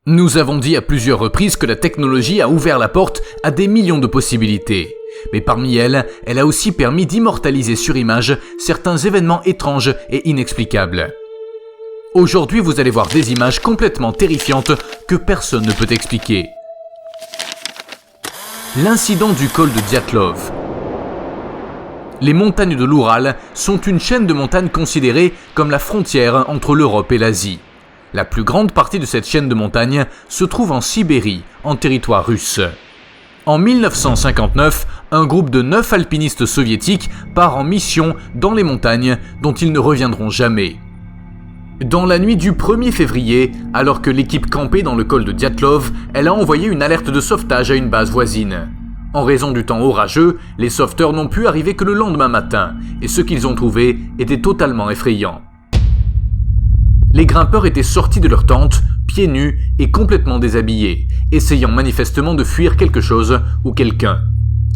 Nous avons dit à plusieurs reprises que la technologie a ouvert la porte à des millions de possibilités. Mais parmi elles, elle a aussi permis d'immortaliser sur image certains événements étranges et inexplicables. Aujourd'hui, vous allez voir des images complètement terrifiantes que personne ne peut expliquer. L'incident du col de Dyatlov. Les montagnes de l'Oural sont une chaîne de montagnes considérée comme la frontière entre l'Europe et l'Asie. La plus grande partie de cette chaîne de montagnes se trouve en Sibérie, en territoire russe. En 1959, un groupe de 9 alpinistes soviétiques part en mission dans les montagnes dont ils ne reviendront jamais. Dans la nuit du 1er février, alors que l'équipe campait dans le col de Dyatlov, elle a envoyé une alerte de sauvetage à une base voisine. En raison du temps orageux, les sauveteurs n'ont pu arriver que le lendemain matin, et ce qu'ils ont trouvé était totalement effrayant. Les grimpeurs étaient sortis de leur tente, pieds nus et complètement déshabillés, essayant manifestement de fuir quelque chose ou quelqu'un.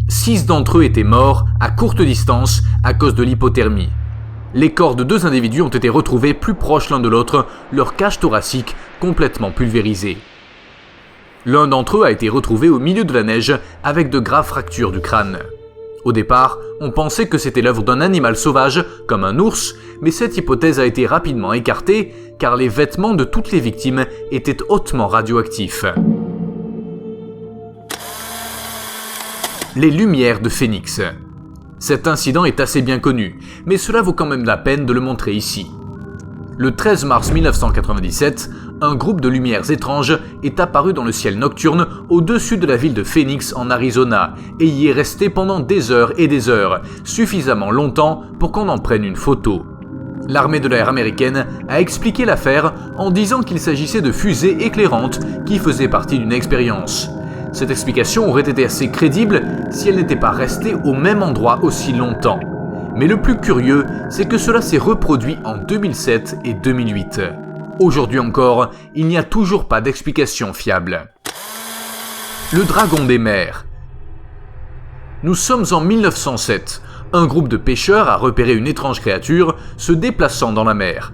6 d'entre eux étaient morts à courte distance à cause de l'hypothermie. Les corps de 2 individus ont été retrouvés plus proches l'un de l'autre, leur cage thoracique complètement pulvérisée. L'un d'entre eux a été retrouvé au milieu de la neige avec de graves fractures du crâne. Au départ, on pensait que c'était l'œuvre d'un animal sauvage, comme un ours, mais cette hypothèse a été rapidement écartée car les vêtements de toutes les victimes étaient hautement radioactifs. Les lumières de Phénix. Cet incident est assez bien connu, mais cela vaut quand même la peine de le montrer ici. Le 13 mars 1997, un groupe de lumières étranges est apparu dans le ciel nocturne au-dessus de la ville de Phoenix en Arizona et y est resté pendant des heures et des heures, suffisamment longtemps pour qu'on en prenne une photo. L'armée de l'air américaine a expliqué l'affaire en disant qu'il s'agissait de fusées éclairantes qui faisaient partie d'une expérience. Cette explication aurait été assez crédible si elle n'était pas restée au même endroit aussi longtemps. Mais le plus curieux, c'est que cela s'est reproduit en 2007 et 2008. Aujourd'hui encore, il n'y a toujours pas d'explication fiable. Le dragon des mers. Nous sommes en 1907. Un groupe de pêcheurs a repéré une étrange créature se déplaçant dans la mer.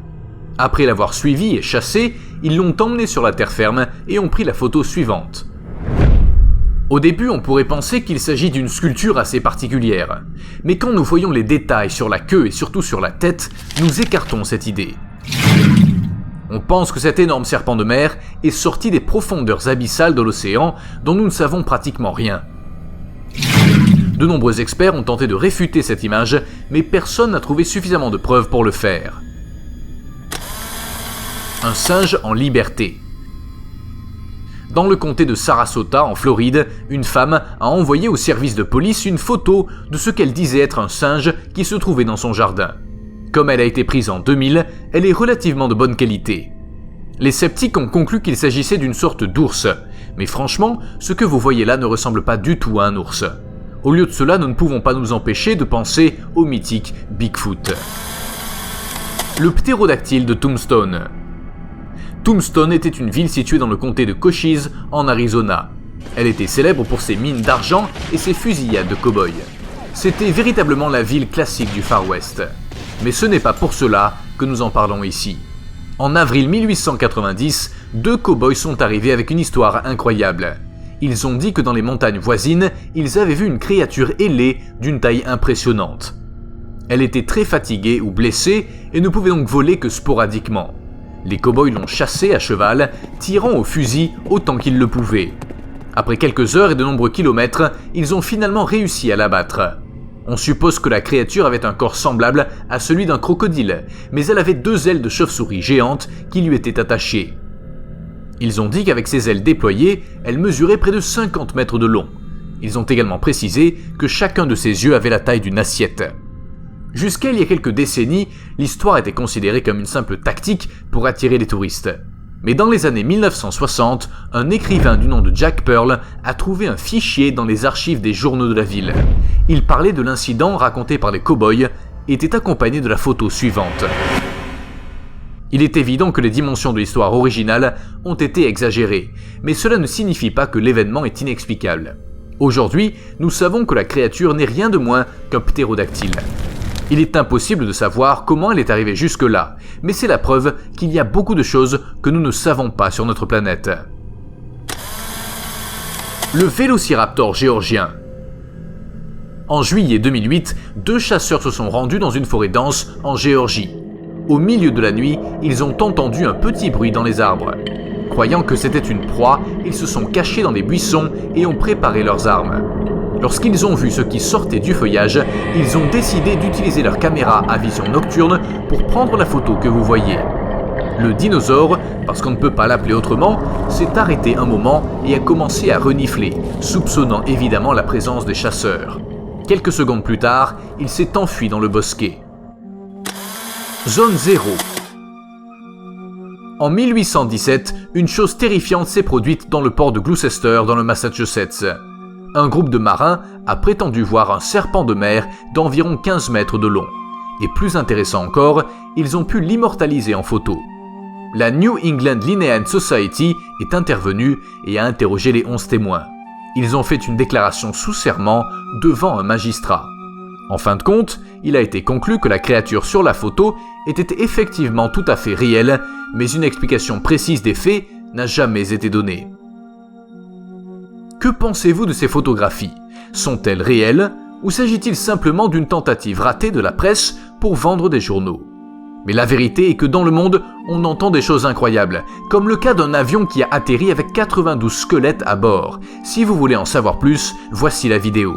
Après l'avoir suivi et chassé, ils l'ont emmené sur la terre ferme et ont pris la photo suivante. Au début, on pourrait penser qu'il s'agit d'une sculpture assez particulière. Mais quand nous voyons les détails sur la queue et surtout sur la tête, nous écartons cette idée. On pense que cet énorme serpent de mer est sorti des profondeurs abyssales de l'océan dont nous ne savons pratiquement rien. De nombreux experts ont tenté de réfuter cette image, mais personne n'a trouvé suffisamment de preuves pour le faire. Un singe en liberté. Dans le comté de Sarasota, en Floride, une femme a envoyé au service de police une photo de ce qu'elle disait être un singe qui se trouvait dans son jardin. Comme elle a été prise en 2000, elle est relativement de bonne qualité. Les sceptiques ont conclu qu'il s'agissait d'une sorte d'ours, mais franchement, ce que vous voyez là ne ressemble pas du tout à un ours. Au lieu de cela, nous ne pouvons pas nous empêcher de penser au mythique Bigfoot. Le ptérodactyle de Tombstone. Tombstone était une ville située dans le comté de Cochise, en Arizona. Elle était célèbre pour ses mines d'argent et ses fusillades de cow-boys. C'était véritablement la ville classique du Far West. Mais ce n'est pas pour cela que nous en parlons ici. En avril 1890, 2 cow-boys sont arrivés avec une histoire incroyable. Ils ont dit que dans les montagnes voisines, ils avaient vu une créature ailée d'une taille impressionnante. Elle était très fatiguée ou blessée et ne pouvait donc voler que sporadiquement. Les cow-boys l'ont chassée à cheval, tirant au fusil autant qu'ils le pouvaient. Après quelques heures et de nombreux kilomètres, ils ont finalement réussi à l'abattre. On suppose que la créature avait un corps semblable à celui d'un crocodile, mais elle avait 2 ailes de chauve-souris géantes qui lui étaient attachées. Ils ont dit qu'avec ses ailes déployées, elle mesurait près de 50 mètres de long. Ils ont également précisé que chacun de ses yeux avait la taille d'une assiette. Jusqu'à il y a quelques décennies, l'histoire était considérée comme une simple tactique pour attirer les touristes. Mais dans les années 1960, un écrivain du nom de Jack Pearl a trouvé un fichier dans les archives des journaux de la ville. Il parlait de l'incident raconté par les cow-boys et était accompagné de la photo suivante. Il est évident que les dimensions de l'histoire originale ont été exagérées, mais cela ne signifie pas que l'événement est inexplicable. Aujourd'hui, nous savons que la créature n'est rien de moins qu'un ptérodactyle. Il est impossible de savoir comment elle est arrivée jusque-là, mais c'est la preuve qu'il y a beaucoup de choses que nous ne savons pas sur notre planète. le vélociraptor géorgien. En juillet 2008, 2 chasseurs se sont rendus dans une forêt dense en Géorgie. Au milieu de la nuit, ils ont entendu un petit bruit dans les arbres. Croyant que c'était une proie, ils se sont cachés dans les buissons et ont préparé leurs armes. Lorsqu'ils ont vu ce qui sortait du feuillage, ils ont décidé d'utiliser leur caméra à vision nocturne pour prendre la photo que vous voyez. Le dinosaure, parce qu'on ne peut pas l'appeler autrement, s'est arrêté un moment et a commencé à renifler, soupçonnant évidemment la présence des chasseurs. Quelques secondes plus tard, il s'est enfui dans le bosquet. Zone 0. En 1817, une chose terrifiante s'est produite dans le port de Gloucester dans le Massachusetts. Un groupe de marins a prétendu voir un serpent de mer d'environ 15 mètres de long. Et plus intéressant encore, ils ont pu l'immortaliser en photo. La New England Linnean Society est intervenue et a interrogé les 11 témoins. Ils ont fait une déclaration sous serment devant un magistrat. En fin de compte, il a été conclu que la créature sur la photo était effectivement tout à fait réelle, mais une explication précise des faits n'a jamais été donnée. Que pensez-vous de ces photographies? Sont-elles réelles ou s'agit-il simplement d'une tentative ratée de la presse pour vendre des journaux? Mais la vérité est que dans le monde, on entend des choses incroyables, comme le cas d'un avion qui a atterri avec 92 squelettes à bord. Si vous voulez en savoir plus, voici la vidéo.